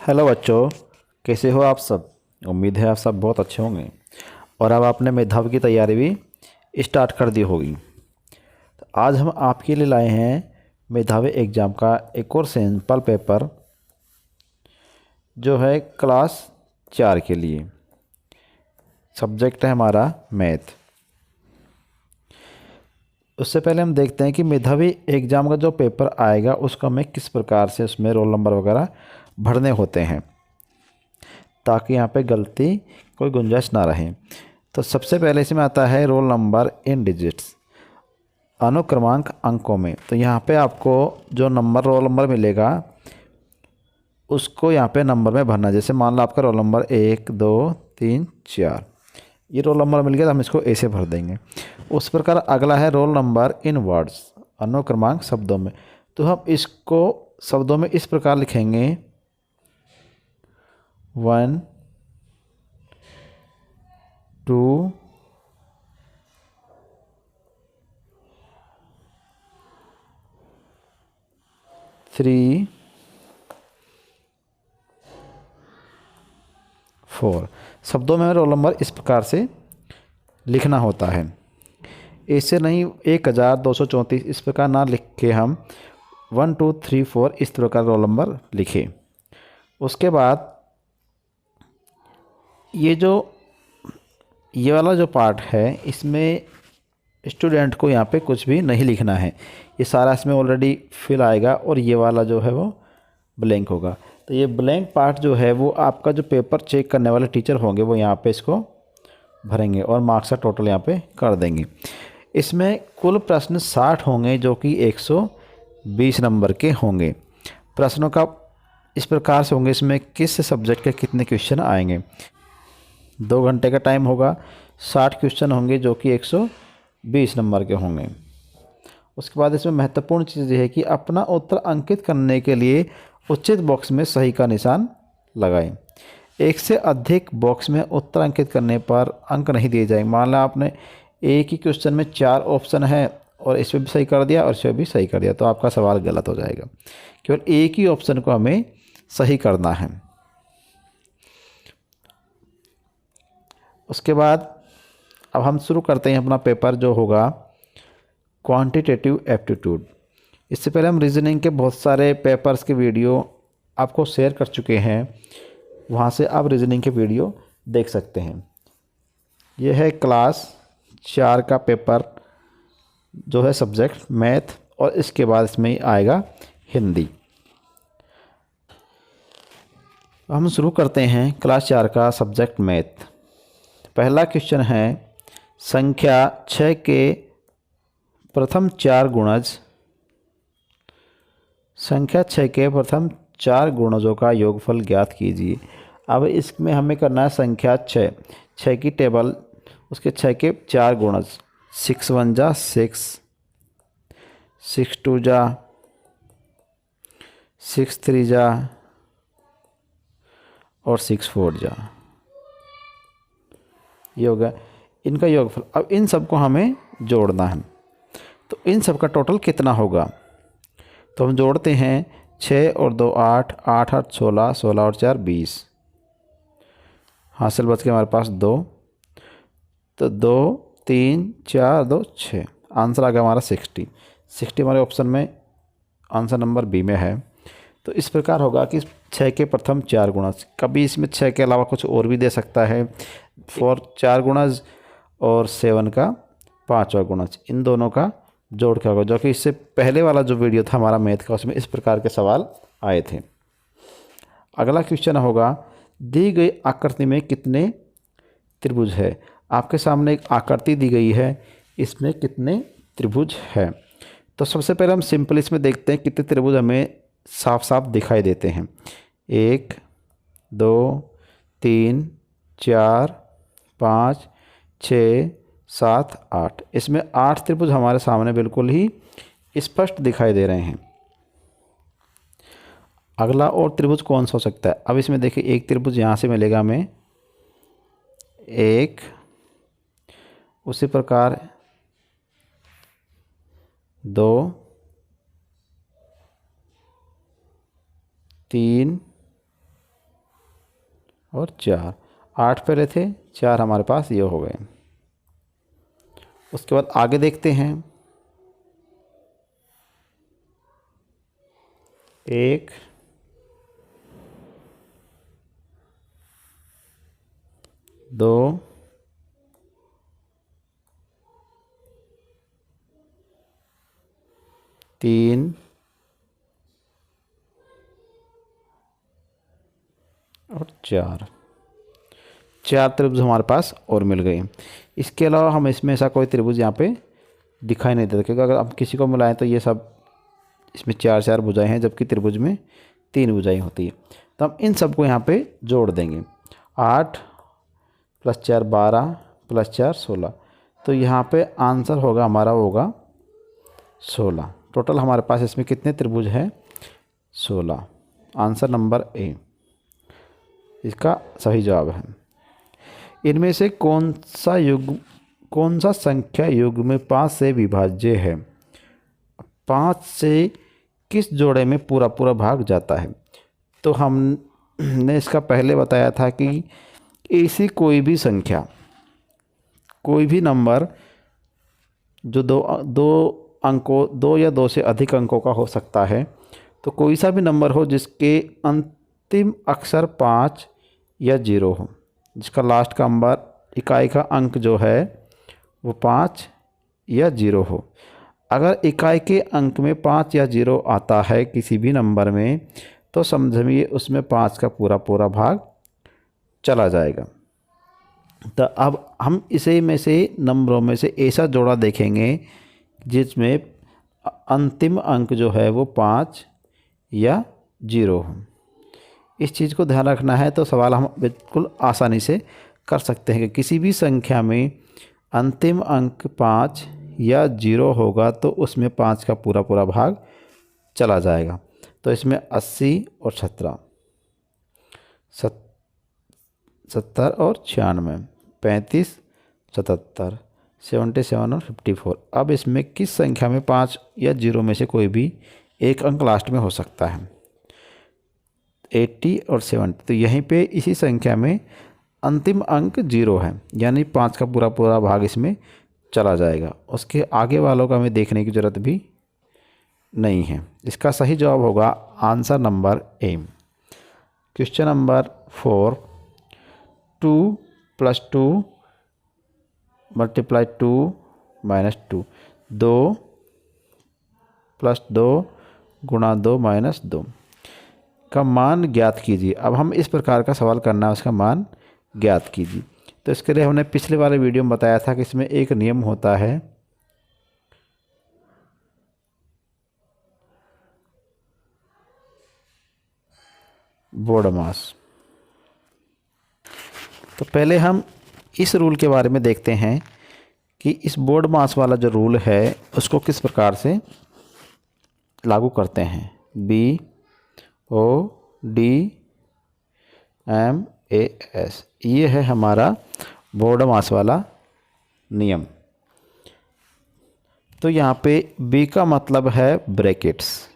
Hello बच्चों, कैसे हो आप सब। उम्मीद है आप सब बहुत अच्छे होंगे और अब आपने मेधावी की तैयारी भी स्टार्ट कर दी होगी। तो आज हम आपके लिए लाए हैं मेधावी एग्ज़ाम का एक और सैंपल पेपर जो है क्लास 4 के लिए। सब्जेक्ट है हमारा मैथ। उससे पहले हम देखते हैं कि मेधावी एग्ज़ाम का जो पेपर आएगा उसका हमें किस प्रकार से उसमें रोल नंबर वगैरह भरने होते हैं, ताकि यहाँ पे गलती कोई गुंजाइश ना रहे। तो सबसे पहले इसमें आता है रोल नंबर इन डिजिट्स, अनुक्रमांक अंकों में। तो यहाँ पे आपको जो नंबर रोल नंबर मिलेगा उसको यहाँ पे नंबर में भरना। जैसे मान लो आपका रोल नंबर 1 2 3 4, ये रोल नंबर मिल गया तो हम इसको ए से भर देंगे। उस प्रकार अगला है रोल नंबर इन वर्ड्स, अनुक्रमांक शब्दों में। तो हम इसको शब्दों में इस प्रकार लिखेंगे 1 2 3 4। शब्दों में रोल नंबर इस प्रकार से लिखना होता है। ऐसे नहीं 1234 इस प्रकार ना लिख के हम 1 2 3 4 इस तरह का रोल नंबर लिखे। उसके बाद ये वाला जो पार्ट है इसमें स्टूडेंट को यहाँ पे कुछ भी नहीं लिखना है। ये सारा इसमें ऑलरेडी फिल आएगा और ये वाला जो है वो ब्लैंक होगा। तो ये ब्लैंक पार्ट जो है वो आपका जो पेपर चेक करने वाले टीचर होंगे वो यहाँ पे इसको भरेंगे और मार्क्स का टोटल यहाँ पे कर देंगे। इसमें कुल प्रश्न 60 होंगे जो कि 120 नंबर के होंगे। प्रश्नों का इस प्रकार से होंगे, इसमें किस सब्जेक्ट के कितने क्वेश्चन आएंगे। 2 घंटे का टाइम होगा, 60 क्वेश्चन होंगे जो कि 120 नंबर के होंगे। उसके बाद इसमें महत्वपूर्ण चीज़ ये है कि अपना उत्तर अंकित करने के लिए उचित बॉक्स में सही का निशान लगाएं। एक से अधिक बॉक्स में उत्तर अंकित करने पर अंक नहीं दिए जाएंगे। मान लो आपने एक ही क्वेश्चन में 4 ऑप्शन है और इसमें भी सही कर दिया और इसमें भी सही कर दिया तो आपका सवाल गलत हो जाएगा। केवल एक ही ऑप्शन को हमें सही करना है। उसके बाद अब हम शुरू करते हैं अपना पेपर जो होगा क्वांटिटेटिव एप्टीट्यूड। इससे पहले हम रीजनिंग के बहुत सारे पेपर्स के वीडियो आपको शेयर कर चुके हैं, वहाँ से आप रीजनिंग के वीडियो देख सकते हैं। यह है क्लास 4 का पेपर जो है सब्जेक्ट मैथ, और इसके बाद इसमें आएगा हिंदी। हम शुरू करते हैं क्लास 4 का सब्जेक्ट मैथ। पहला क्वेश्चन है संख्या 6 के प्रथम 4 गुणज। संख्या 6 के प्रथम 4 गुणजों का योगफल ज्ञात कीजिए। अब इसमें हमें करना है संख्या 6 की टेबल, उसके 6 के 4 गुणज। 6 1 जा 6, 6 2 जा 6 3 जा और 6 4 जा। ये हो गया इनका योगफल। अब इन सबको हमें जोड़ना है, तो इन सब का टोटल कितना होगा। तो हम जोड़ते हैं 6 और 2 8, 8 8 16, 16 और 4 20। हासिल बच के हमारे पास 2, तो 2 3 4 2 6। आंसर आ गया हमारा 60। 60 हमारे ऑप्शन में आंसर नंबर बी में है। तो इस प्रकार होगा कि 6 के प्रथम 4 गुणज। कभी इसमें 6 के अलावा कुछ और भी दे सकता है, 4 गुणज और 7 का 5वां गुणज। इन दोनों का जोड़ के होगा, जो कि इससे पहले वाला जो वीडियो था हमारा मैथ का उसमें इस प्रकार के सवाल आए थे। अगला क्वेश्चन होगा दी गई आकृति में कितने त्रिभुज है। आपके सामने एक आकृति दी गई है, इसमें कितने त्रिभुज है। तो सबसे पहले हम सिंपल इसमें देखते हैं कितने त्रिभुज हमें साफ साफ दिखाई देते हैं। 1 2 3 4 5 6 7 8। इसमें 8 त्रिभुज हमारे सामने बिल्कुल ही स्पष्ट दिखाई दे रहे हैं। अगला और त्रिभुज कौन सा हो सकता है। अब इसमें देखिए एक त्रिभुज यहाँ से मिलेगा हमें, एक, उसी प्रकार 2 3 और 4, 8 पहले थे, 4 हमारे पास ये हो गए। उसके बाद आगे देखते हैं, 1 2 3 और 4, 4 त्रिभुज हमारे पास और मिल गए। इसके अलावा हम इसमें ऐसा कोई त्रिभुज यहाँ पे दिखाई नहीं देता, क्योंकि अगर हम किसी को मिलाएं तो ये सब इसमें 4 भुजाएं हैं, जबकि त्रिभुज में 3 भुजाएं होती है। तो हम इन सबको यहाँ पे जोड़ देंगे। 8 + 4 12 + 4 16। तो यहाँ पे आंसर होगा हमारा, होगा 16। टोटल हमारे पास इसमें कितने त्रिभुज हैं? 16। आंसर नंबर ए इसका सही जवाब है। इनमें से कौन सा संख्या युग्म 5 से विभाज्य है? 5 से किस जोड़े में पूरा पूरा भाग जाता है? तो हमने इसका पहले बताया था कि ऐसी कोई भी संख्या, कोई भी नंबर जो दो या दो से अधिक अंकों का हो सकता है, तो कोई सा भी नंबर हो जिसके अंतिम अक्षर 5 या 0 हो, जिसका लास्ट का नंबर, इकाई का अंक जो है वो 5 या 0 हो। अगर इकाई के अंक में 5 या 0 आता है किसी भी नंबर में, तो समझिए उसमें 5 का पूरा पूरा भाग चला जाएगा। तो अब हम इसे में से नंबरों में से ऐसा जोड़ा देखेंगे जिसमें अंतिम अंक जो है वो 5 या 0 हो। इस चीज़ को ध्यान रखना है, तो सवाल हम बिल्कुल आसानी से कर सकते हैं कि किसी भी संख्या में अंतिम अंक 5 या 0 होगा तो उसमें 5 का पूरा पूरा भाग चला जाएगा। तो इसमें 80 और 17, 70 और 96, 35, 77, 77 और 54। अब इसमें किस संख्या में 5 या 0 में से कोई भी एक अंक लास्ट में हो सकता है? 80 और 70। तो यहीं पे इसी संख्या में अंतिम अंक 0 है, यानी 5 का पूरा पूरा भाग इसमें चला जाएगा। उसके आगे वालों का हमें देखने की ज़रूरत भी नहीं है। इसका सही जवाब होगा answer number A. Question number 4, 2 + 2 × 2 - 2, 2 + 2 × 2 - 2 का मान ज्ञात कीजिए। अब हम इस प्रकार का सवाल करना है, उसका मान ज्ञात कीजिए। तो इसके लिए हमने पिछले वाले वीडियो में बताया था कि इसमें एक नियम होता है, बोडमास। तो पहले हम इस रूल के बारे में देखते हैं कि इस बोडमास वाला जो रूल है उसको किस प्रकार से लागू करते हैं। BODMAS, ये है हमारा बोडमास वाला नियम। तो यहाँ पे B का मतलब है ब्रैकेट्स,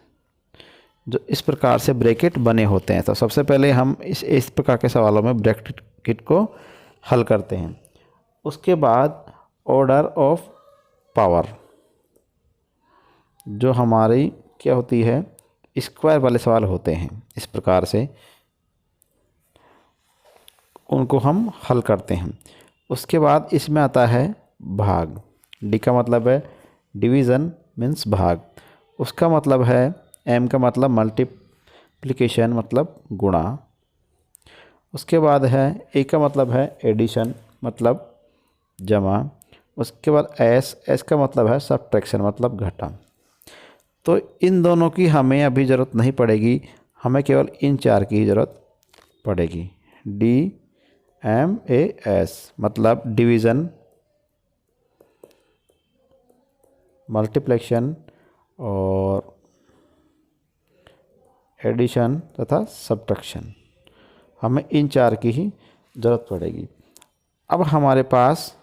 जो इस प्रकार से ब्रैकेट बने होते हैं। तो सबसे पहले हम इस प्रकार के सवालों में ब्रैकेट को हल करते हैं। उसके बाद ऑर्डर ऑफ पावर, जो हमारी क्या होती है, स्क्वायर वाले सवाल होते हैं, इस प्रकार से उनको हम हल करते हैं। उसके बाद इसमें आता है भाग। डी का मतलब है डिवीज़न मीन्स भाग। उसका मतलब है, एम का मतलब मल्टीप्लिकेशन मतलब गुणा। उसके बाद है ए का मतलब है एडिशन मतलब जमा। उसके बाद एस का मतलब है सब्ट्रैक्शन मतलब घटा। तो इन दोनों की हमें अभी ज़रूरत नहीं पड़ेगी, हमें केवल इन 4 की ज़रूरत पड़ेगी। DMAS मतलब डिवीज़न, मल्टीप्लिकेशन और एडिशन तथा सब्ट्रैक्शन, हमें इन 4 की ही ज़रूरत पड़ेगी। अब हमारे पास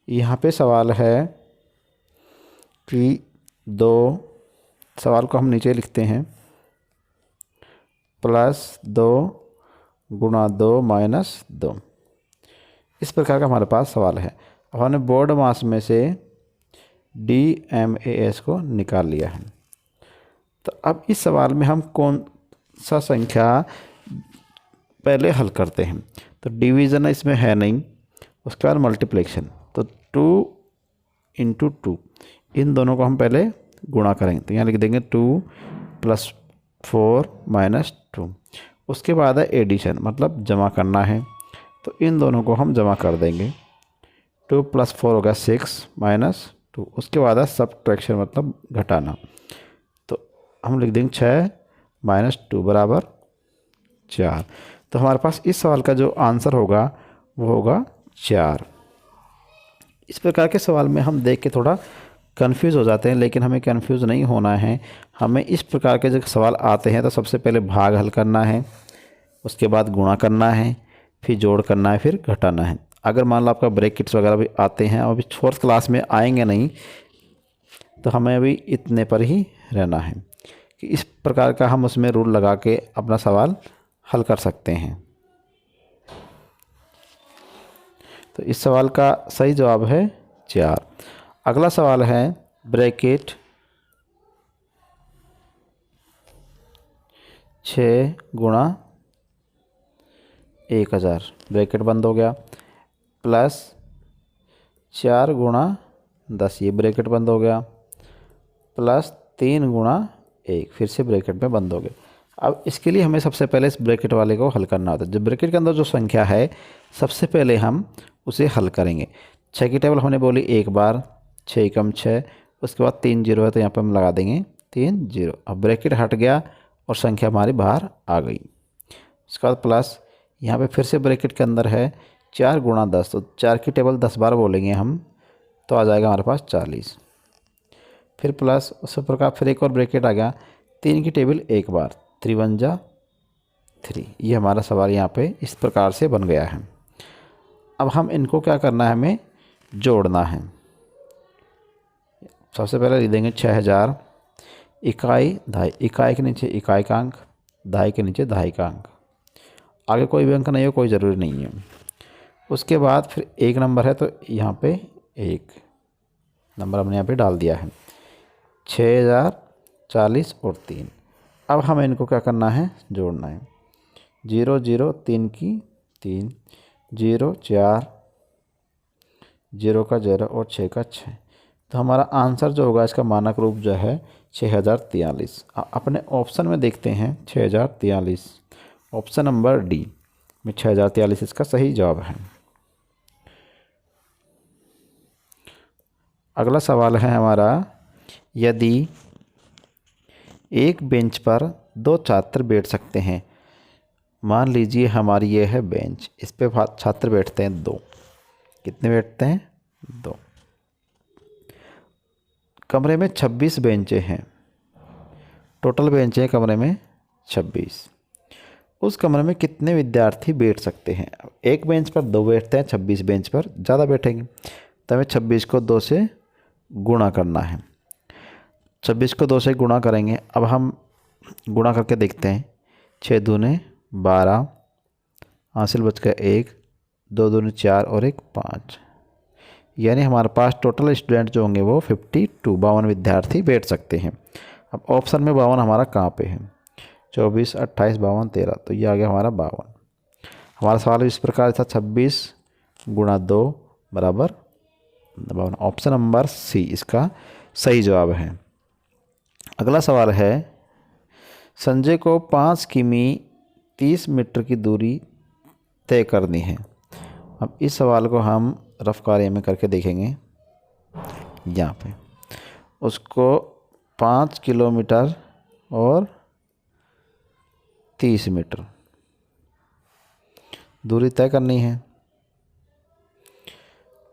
यहाँ पे सवाल है कि सवाल को हम नीचे लिखते हैं। +2 गुणा 2 -2। इस प्रकार का हमारे पास सवाल है। अब हमने बोर्ड मास में से DMAS को निकाल लिया है। तो अब इस सवाल में हम कौन सा संख्या पहले हल करते हैं। तो डिवीज़न इसमें है नहीं, उसके बाद मल्टीप्लिकेशन। तो 2 × 2, इन दोनों को हम पहले गुणा करेंगे। तो यहाँ लिख देंगे 2 + 4 - 2। उसके बाद है एडिशन, मतलब जमा करना है। तो इन दोनों को हम जमा कर देंगे। 2 + 4 होगा 6 - 2। उसके बाद है सब्ट्रैक्शन, मतलब घटाना। तो हम लिख देंगे 6 - 2 = 4। तो हमारे पास इस सवाल का जो आंसर होगा वो होगा 4। इस प्रकार के सवाल में हम देख के थोड़ा कंफ्यूज हो जाते हैं, लेकिन हमें कंफ्यूज नहीं होना है। हमें इस प्रकार के जब सवाल आते हैं तो सबसे पहले भाग हल करना है, उसके बाद गुणा करना है, फिर जोड़ करना है, फिर घटाना है। अगर मान लो आपका ब्रैकेट्स वगैरह भी आते हैं और अभी 4th क्लास में आएंगे नहीं, तो हमें अभी इतने पर ही रहना है कि इस प्रकार का हम उसमें रूल लगा के अपना सवाल हल कर सकते हैं। तो इस सवाल का सही जवाब है 4। अगला सवाल है ब्रैकेट 6 गुणा 1000, ब्रैकेट बंद हो गया, प्लस 4 गुणा 10, ये ब्रैकेट बंद हो गया, प्लस 3 गुणा 1, फिर से ब्रैकेट में बंद हो गया। अब इसके लिए हमें सबसे पहले इस ब्रैकेट वाले को हल करना होता है। जो ब्रैकेट के अंदर जो संख्या है सबसे पहले हम उसे हल करेंगे। 6 की टेबल हमने बोली एक बार, 6 × 6, उसके बाद 3 0 है तो यहाँ पर हम लगा देंगे 3 0। अब ब्रैकेट हट गया और संख्या हमारी बाहर आ गई। उसके बाद प्लस यहाँ पे फिर से ब्रैकेट के अंदर है 4 गुणा 10, तो 4 की टेबल 10 बार बोलेंगे हम तो आ जाएगा हमारे पास 40। फिर प्लस उसी प्रकार फिर एक और ब्रैकेट आ गया, 3 की टेबल एक बार, 3 × 1 = 3। ये हमारा सवाल यहाँ पे इस प्रकार से बन गया है। अब हम इनको क्या करना है, हमें जोड़ना है। सबसे पहले लिख देंगे 6000, इकाई दहाई, इकाई के नीचे इकाई का अंक, दहाई के नीचे दहाई का अंक, आगे कोई भी अंक नहीं हो, कोई ज़रूरी नहीं है। उसके बाद फिर एक नंबर है तो यहाँ पे एक नंबर हमने यहाँ पे डाल दिया है। 6000, 40 और 3। अब हमें इनको क्या करना है, जोड़ना है। 0 0, 3 की 3, 0 4, 0 का 0 और 6 का 6। तो हमारा आंसर जो होगा इसका मानक रूप जो है 6043। अपने ऑप्शन में देखते हैं 6043, ऑप्शन नंबर डी में 6043 इसका सही जवाब है। अगला सवाल है हमारा, यदि एक बेंच पर 2 छात्र बैठ सकते हैं, मान लीजिए हमारी ये है बेंच, इस पे छात्र बैठते हैं 2, कितने बैठते हैं 2। कमरे में 26 बेंचें हैं, टोटल बेंचें हैं कमरे में 26। उस कमरे में कितने विद्यार्थी बैठ सकते हैं। एक बेंच पर 2 बैठते हैं, 26 बेंच पर ज़्यादा बैठेंगे, तो हमें 26 को 2 से गुणा करना है। 26 को 2 से गुणा करेंगे। अब हम गुणा करके देखते हैं। 6 दूने 12, हासिल बच गया 1, 2 दूने 4 और 1 5, यानी हमारे पास टोटल स्टूडेंट जो होंगे वो 52 विद्यार्थी बैठ सकते हैं। अब ऑप्शन में 52 हमारा कहाँ पे है, 24, 28, 52, 13, तो ये आ गया हमारा 52। हमारा सवाल इस प्रकार था, 26 गुणा 2 बराबर 52। ऑप्शन नंबर सी इसका सही जवाब है। अगला सवाल है, संजय को 5 किमी 30 मीटर की दूरी तय करनी है। अब इस सवाल को हम रफ कार्य में करके देखेंगे। यहाँ पे उसको 5 किलोमीटर और 30 मीटर दूरी तय करनी है।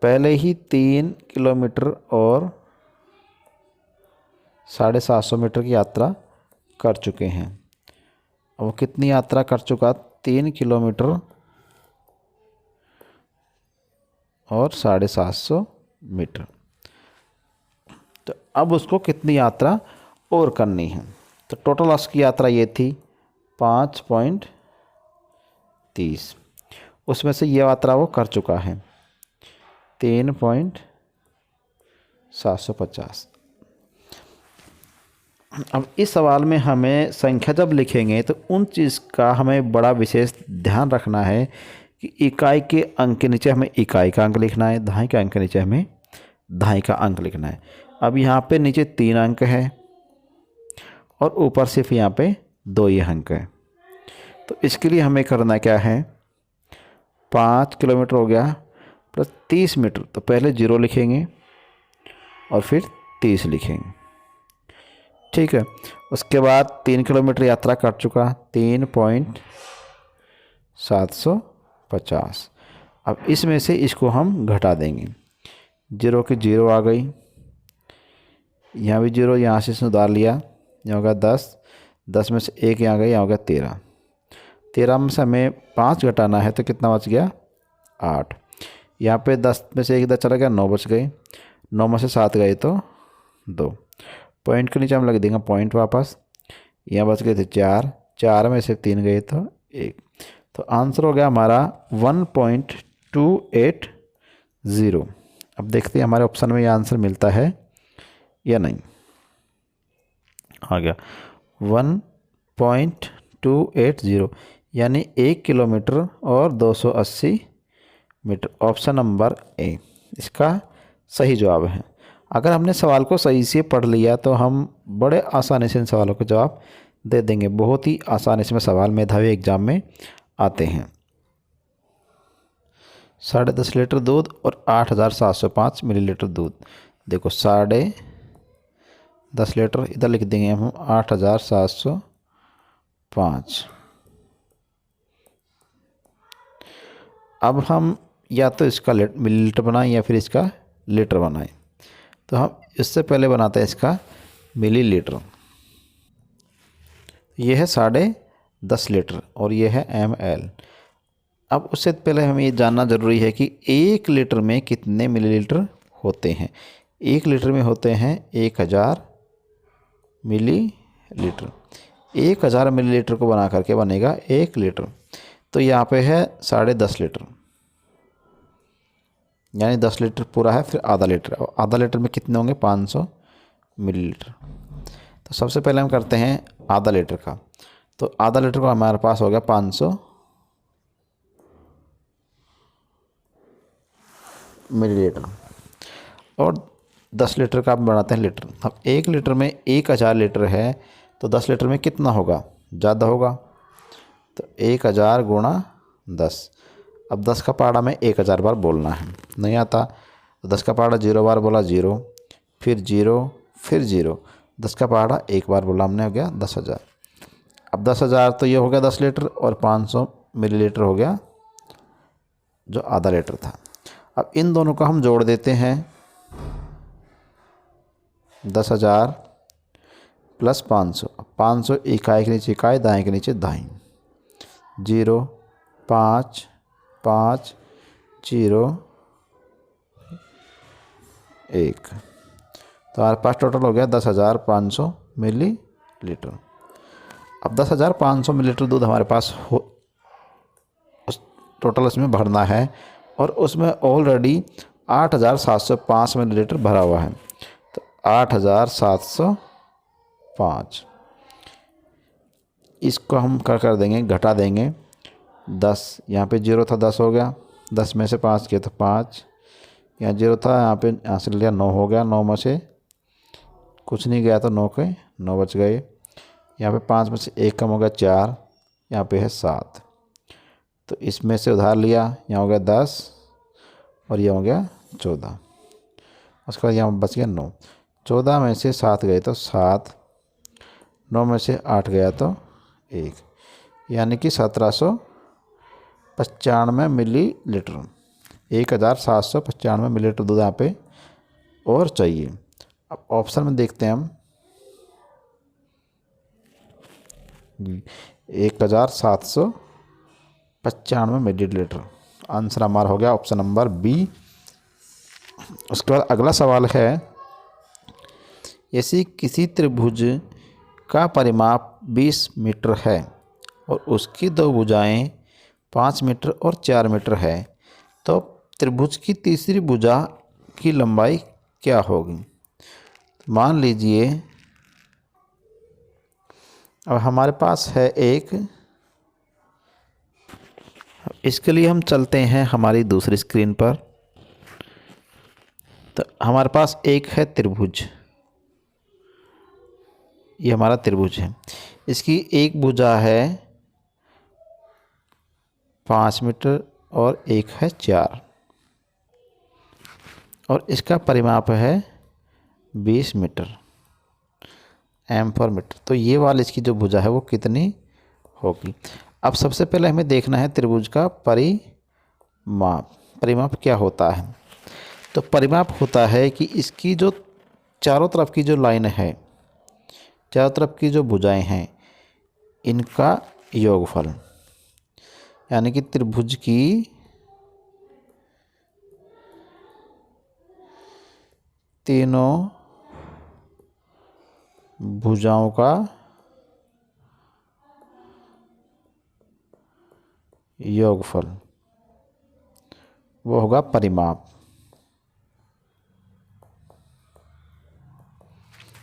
पहले ही 3 किलोमीटर और 750 मीटर की यात्रा कर चुके हैं। अब वो कितनी यात्रा कर चुका, 3 किलोमीटर और 750 मीटर। तो अब उसको कितनी यात्रा और करनी है। तो टोटल उसकी यात्रा ये थी 5.30, उसमें से ये मात्रा वो कर चुका है 3.750। अब इस सवाल में हमें संख्या जब लिखेंगे तो उन चीज़ का हमें बड़ा विशेष ध्यान रखना है कि इकाई के अंक के नीचे हमें इकाई का अंक लिखना है, दहाई के अंक के नीचे हमें दहाई का अंक लिखना है। अब यहाँ पे नीचे 3 अंक है और ऊपर सिर्फ यहाँ पे 2 ही अंक है। तो इसके लिए हमें करना क्या है, 5 किलोमीटर हो गया प्लस 30 मीटर, तो पहले 0 लिखेंगे और फिर 30 लिखेंगे, ठीक है। उसके बाद 3 किलोमीटर यात्रा कर चुका, 3.750। अब इसमें से इसको हम घटा देंगे, 0 की 0 आ गई, यहाँ भी 0, यहाँ से इसने उधार लिया, यहाँ होगा 10, 10 में से 1 यहाँ गई, यहाँ होगा 13, 13 में से हमें 5 घटाना है तो कितना बच गया 8। यहाँ पे 10 में से 1 इधर चला गया, 9 बच गए, 9 में से 7 गए तो 2, पॉइंट के नीचे हम लग देंगे पॉइंट वापस, यहाँ बच गए थे 4, 4 में से 3 गए तो 1, तो आंसर हो गया हमारा 1.280। अब देखते हैं हमारे ऑप्शन में ये आंसर मिलता है या नहीं। आ गया 1.280, यानी 1 किलोमीटर और 280 मीटर, ऑप्शन नंबर ए इसका सही जवाब है। अगर हमने सवाल को सही से पढ़ लिया तो हम बड़े आसानी से इन सवालों के जवाब दे देंगे, बहुत ही आसानी से में सवाल मेधावी एग्जाम में आते हैं। 10.5 लीटर दूध और 8,705 मिलीलीटर दूध, देखो 10.5 लीटर इधर लिख देंगे हम 8,705। अब हम या तो इसका मिलीलीटर बनाएं या फिर इसका लीटर बनाएं, तो हम इससे पहले बनाते हैं इसका मिलीलीटर। ये है 10.5 लीटर और ये है ml। अब उससे पहले हमें ये जानना ज़रूरी है कि 1 लीटर में कितने मिलीलीटर होते हैं। 1 लीटर में होते हैं 1000 मिलीलीटर। 1000 मिलीलीटर को बना करके बनेगा 1 लीटर। तो यहाँ पे है 10.5 लीटर, यानी 10 लीटर पूरा है, फिर आधा लीटर। आधा लीटर में कितने होंगे 500 मिलीलीटर। तो सबसे पहले हम करते हैं आधा लीटर का, तो आधा लीटर का हमारे पास हो गया 500 मिलीलीटर, और 10 लीटर का हम बनाते हैं लीटर। अब 1 लीटर में 1000 लीटर है तो 10 लीटर में कितना होगा, ज़्यादा होगा, तो 1000 गुणा 10। अब 10 का पहाड़ा में 1000 बार बोलना है, नहीं आता तो 10 का पहाड़ा 0 बार बोला 0, फिर 0, फिर 0, 10 का पहाड़ा 1 बार बोला हमने, हो गया 10,000। अब 10,000 तो ये हो गया 10 लीटर, और 500 मिलीलीटर हो गया जो आधा लीटर था। अब इन दोनों को हम जोड़ देते हैं, 10,000 प्लस 500। 500 इकाई के नीचे इकाई, दाएँ के नीचे दाएँ, 0, 5, 5, 0, 1, तो हमारे पास टोटल हो गया 10,500 मिलीलीटर। अब 10,500 मिलीलीटर दूध हमारे पास हो, उस टोटल इसमें भरना है, और उसमें ऑलरेडी 8,705 मिलीलीटर भरा हुआ है, तो 8,705 इसको हम कर देंगे, घटा देंगे 10, यहाँ पे 0 था 10 हो गया, 10 में से 5 किया तो 5, यहाँ 0 था, यहाँ से लिया 9 हो गया, 9 में से कुछ नहीं गया तो 9 के 9 बच गए, यहाँ पे 5 में से 1 कम हो गया 4, यहाँ पे है 7, तो इसमें से उधार लिया, यहाँ हो गया 10 और यह हो गया 14, उसके बाद यहाँ बच गया 9, 14 में से 7 गए तो 7, 9 में से 8 गया तो 1, यानी कि 1795 मिलीलीटर, 1795 मिलीलीटर दूध यहाँ पे और चाहिए। अब ऑप्शन में देखते हैं हम, 1795 मिलीलीटर, आंसर हमारा हो गया ऑप्शन नंबर बी। उसके बाद अगला सवाल है, यदि किसी त्रिभुज का परिमाप 20 मीटर है और उसकी दो भुजाएं 5 मीटर और 4 मीटर है, तो त्रिभुज की तीसरी भुजा की लंबाई क्या होगी। मान लीजिए अब हमारे पास है एक, इसके लिए हम चलते हैं हमारी दूसरी स्क्रीन पर। तो हमारे पास एक है त्रिभुज, ये हमारा त्रिभुज है। इसकी एक भुजा है 5 मीटर और एक है 4, और इसका परिमाप है 20 मीटर, एम पर मीटर। तो ये वाली इसकी जो भुजा है वो कितनी होगी। अब सबसे पहले हमें देखना है त्रिभुज का परिमाप। परिमाप क्या होता है, तो परिमाप होता है कि इसकी जो चारों तरफ की जो लाइन है, चारों तरफ की जो भुजाएं हैं, इनका योगफल, यानी कि त्रिभुज की तीनों भुजाओं का योगफल, वो होगा परिमाप।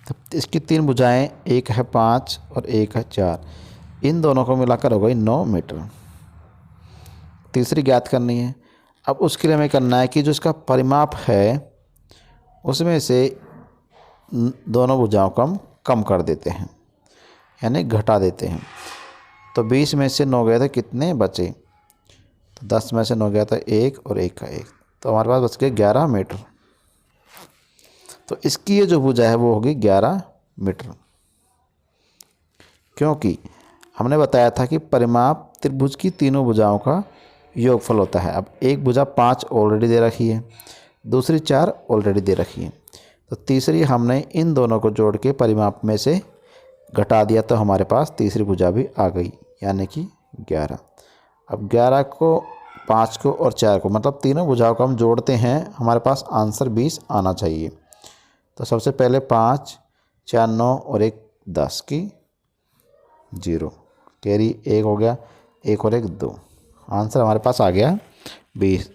तो इसकी तीन भुजाएं, एक है 5 और एक है 4, इन दोनों को मिलाकर हो गई 9 मीटर। तीसरी ज्ञात करनी है। अब उसके लिए हमें करना है कि जो इसका परिमाप है उसमें से दोनों भुजाओं को हम कम कर देते हैं, यानी घटा देते हैं। तो 20 में से 9 गए तो कितने बचे, तो 10 में से 9 गया तो 1 और 1 का 1, तो हमारे पास बच गए 11 मीटर। तो इसकी ये जो भुजा है वो होगी 11 मीटर, क्योंकि हमने बताया था कि परिमाप त्रिभुज की तीनों भुजाओं का योगफल होता है। अब एक भुजा 5 ऑलरेडी दे रखी है, दूसरी 4 ऑलरेडी दे रखी है, तो तीसरी हमने इन दोनों को जोड़ के परिमाप में से घटा दिया, तो हमारे पास तीसरी भुजा भी आ गई, यानी कि 11। अब 11 को, 5 को और 4 को, मतलब तीनों भुजाओं को हम जोड़ते हैं, हमारे पास आंसर 20 आना चाहिए। तो सबसे पहले 5, 4, 9 और 1 10 की 0, कैरी 1 हो गया, 1 और 1 2, आंसर हमारे पास आ गया 20।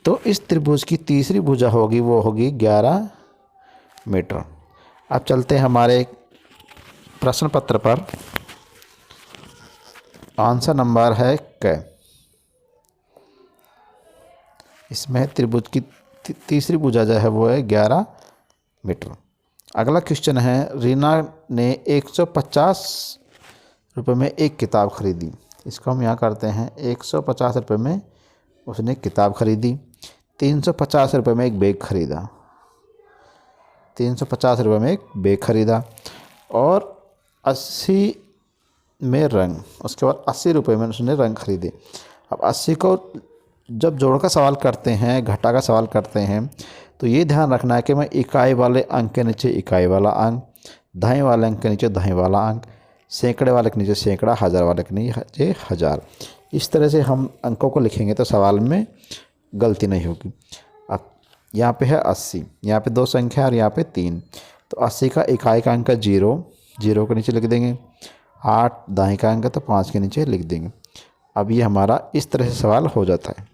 तो इस त्रिभुज की तीसरी भुजा होगी वो होगी 11 मीटर। अब चलते हैं हमारे प्रश्न पत्र पर। आंसर नंबर है क। इसमें त्रिभुज की तीसरी भुजा जो है वो है 11 मीटर। अगला क्वेश्चन है, रीना ने 150 रुपये में एक किताब खरीदी। इसको हम यहाँ करते हैं, 150 रुपये में उसने किताब खरीदी। 350 रुपये में एक बैग खरीदा, 350 रुपये में एक बैग खरीदा, और 80 में रंग, उसके बाद 80 रुपये में उसने रंग खरीदे। अब 80 को जब जोड़ का सवाल करते हैं, घटा का सवाल करते हैं, तो ये ध्यान रखना है कि मैं इकाई वाले अंक के नीचे इकाई वाला अंक, दहाई वाले अंक के नीचे दहाई वाला अंक, सैकड़े वाले के नीचे सैकड़ा, हज़ार वाले के नीचे हज़ार, इस तरह से हम अंकों को लिखेंगे तो सवाल में गलती नहीं होगी। अब यहाँ पे है 80, यहाँ पे 2 संख्या है और यहाँ पे 3, तो 80 का इकाई का अंक 0, 0 के नीचे लिख देंगे। 8 दाएं का अंक तो 5 के नीचे लिख देंगे। अब ये हमारा इस तरह से सवाल हो जाता है।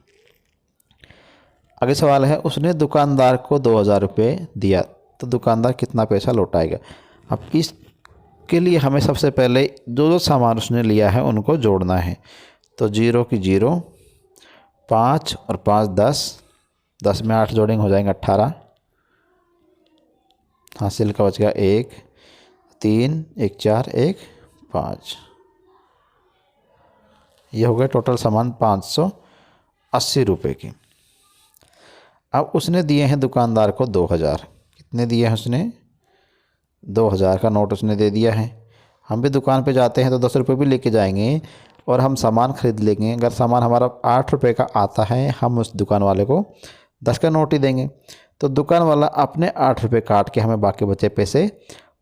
आगे सवाल है, उसने दुकानदार को 2000 रुपये दिया, तो दुकानदार कितना पैसा लौटाएगा। अब इसके लिए हमें सबसे पहले जो सामान उसने लिया है उनको जोड़ना है। तो 0 की 0, 5 और 5 10, 10 में 8 जोड़ेंगे हो जाएंगे 18, हासिल का बच गया 1, 3, 1 4, 1 5, ये हो गया टोटल सामान 580 रुपये की। अब उसने दिए हैं दुकानदार को 2000, कितने दिए हैं उसने, 2000 का नोट उसने दे दिया है। हम भी दुकान पे जाते हैं तो 10 रुपये भी लेके जाएंगे और हम सामान खरीद लेंगे। अगर सामान हमारा 8 रुपये का आता है, हम उस दुकान वाले को 10 का नोट ही देंगे, तो दुकान वाला अपने 8 रुपये काट के हमें बाकी बचे पैसे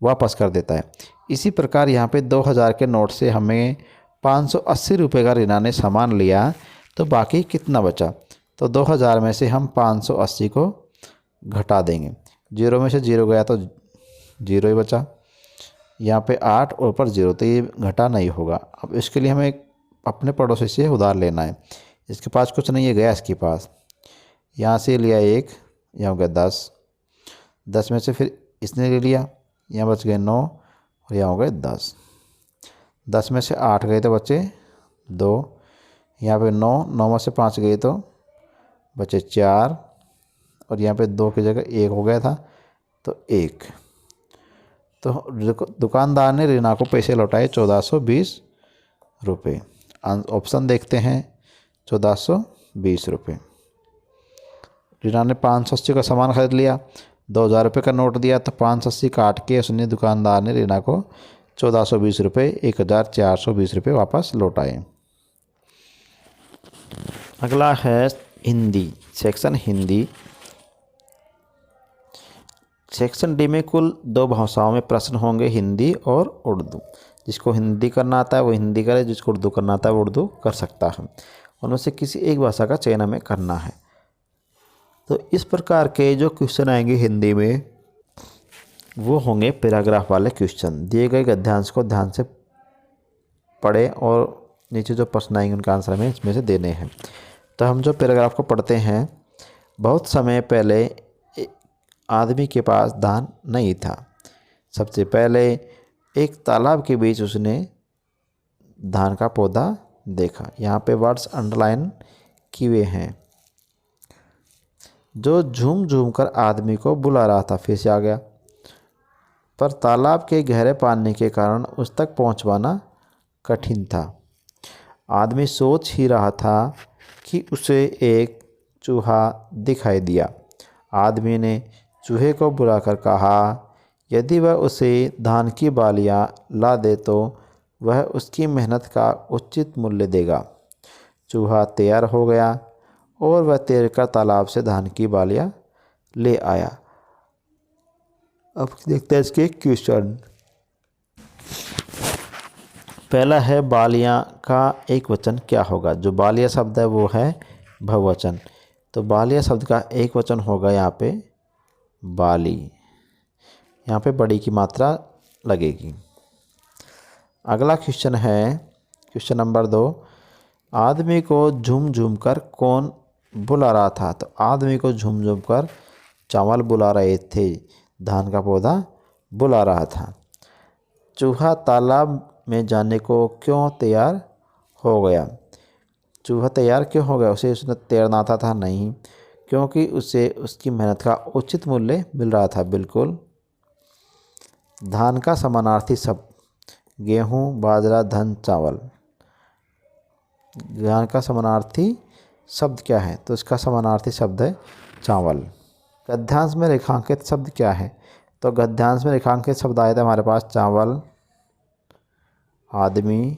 वापस कर देता है। इसी प्रकार यहाँ पे 2000 के नोट से हमें 580 रुपये का रीना ने सामान लिया, तो बाकी कितना बचा, तो 2000 में से हम 580 को घटा देंगे। 0 में से 0 गया तो 0 ही बचा, यहाँ पे 8 और ऊपर 0, तो ये घटा नहीं होगा। अब इसके लिए हमें अपने पड़ोसी से उधार लेना है। इसके पास कुछ नहीं है, गया इसके पास, यहाँ से लिया 1, यहाँ हो गया 10, 10 में से फिर इसने ले लिया, यहाँ बच गए 9 और यहाँ हो गए 10, 10 में से 8 गए तो बचे 2, यहाँ पे 9, 9 में से 5 गए तो बचे 4 और यहाँ पे 2 की जगह 1 हो गया था तो 1। तो दुकानदार ने रीना को पैसे लौटाए 1420 रुपये। ऑप्शन देखते हैं, 1420 रुपये। रीना ने 580 का सामान खरीद लिया, 2000 रुपये का नोट दिया तो 580 काट के उसने दुकानदार ने रीना को 1420 रुपये 1420 रुपये वापस लौटाए। अगला है Hindi, section Hindi. Section D में कुल 2 भाषाओं में प्रश्न होंगे, हिंदी और उर्दू। जिसको हिंदी करना आता है वो हिंदी करे, जिसको उर्दू करना आता है वो उर्दू कर सकता है। उनमें से किसी एक भाषा का चयन हमें करना है। तो इस प्रकार के जो क्वेश्चन आएंगे हिंदी में वो होंगे पैराग्राफ वाले क्वेश्चन। दिए गए गद्यांश को ध्यान से पढ़ें और नीचे जो प्रश्न आएंगे उनका आंसर हमें इसमें से देने हैं। तो हम जो पैराग्राफ को पढ़ते हैं, बहुत समय पहले आदमी के पास धान नहीं था। सबसे पहले एक तालाब के बीच उसने धान का पौधा देखा। यहाँ पे वर्ड्स अंडरलाइन किए हुए हैं। जो झूम झूम कर आदमी को बुला रहा था, फिर से आ गया, पर तालाब के गहरे पानी के कारण उस तक पहुँचवाना कठिन था। आदमी सोच ही रहा था कि उसे एक चूहा दिखाई दिया। आदमी ने चूहे को बुलाकर कहा, यदि वह उसे धान की बालियां ला दे तो वह उसकी मेहनत का उचित मूल्य देगा। चूहा तैयार हो गया और वह तैरकर तालाब से धान की बालियां ले आया। अब देखते हैं इसके क्वेश्चन। पहला है बालियां का एक वचन क्या होगा। जो बालिया शब्द है वो है बहुवचन, तो बालिया शब्द का एक वचन होगा यहाँ पे बाली। यहाँ पे बड़ी की मात्रा लगेगी। अगला क्वेश्चन है क्वेश्चन नंबर 2। आदमी को झूम झूम कर कौन बुला रहा था। तो आदमी को झूम झूम कर चावल बुला रहे थे, धान का पौधा बुला रहा था। चूहा तालाब में जाने को क्यों तैयार हो गया। चूहा तैयार क्यों हो गया, उसे उसने तैरना आता था नहीं, क्योंकि उसे उसकी मेहनत का उचित मूल्य मिल रहा था। बिल्कुल। धान का समानार्थी शब्द गेहूँ, बाजरा, धन, चावल। धान का समानार्थी शब्द क्या है, तो इसका समानार्थी शब्द है चावल। गद्यांश में रेखांकित शब्द क्या है। तो गद्यांश में रेखांकित शब्द आए थे हमारे पास चावल, आदमी,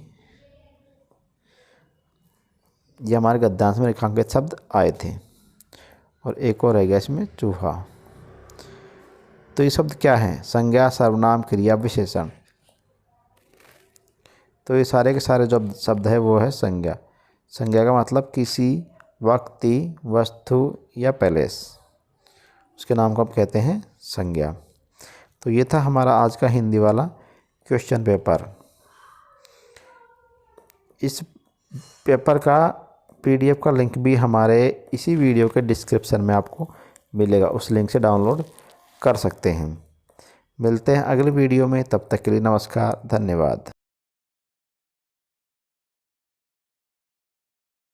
ये हमारे गद्यांश में रेखांकित शब्द आए थे। और एक और रह गया इसमें चूहा। तो ये शब्द क्या है, संज्ञा, सर्वनाम, क्रिया, विशेषण। तो ये सारे के सारे जो शब्द है वो है संज्ञा। संज्ञा का मतलब किसी व्यक्ति, वस्तु या पैलेस, उसके नाम को हम कहते हैं संज्ञा। तो ये था हमारा आज का हिंदी वाला क्वेश्चन पेपर। इस पेपर का PDF का लिंक भी हमारे इसी वीडियो के डिस्क्रिप्शन में आपको मिलेगा, उस लिंक से डाउनलोड कर सकते हैं। मिलते हैं अगले वीडियो में, तब तक के लिए नमस्कार, धन्यवाद।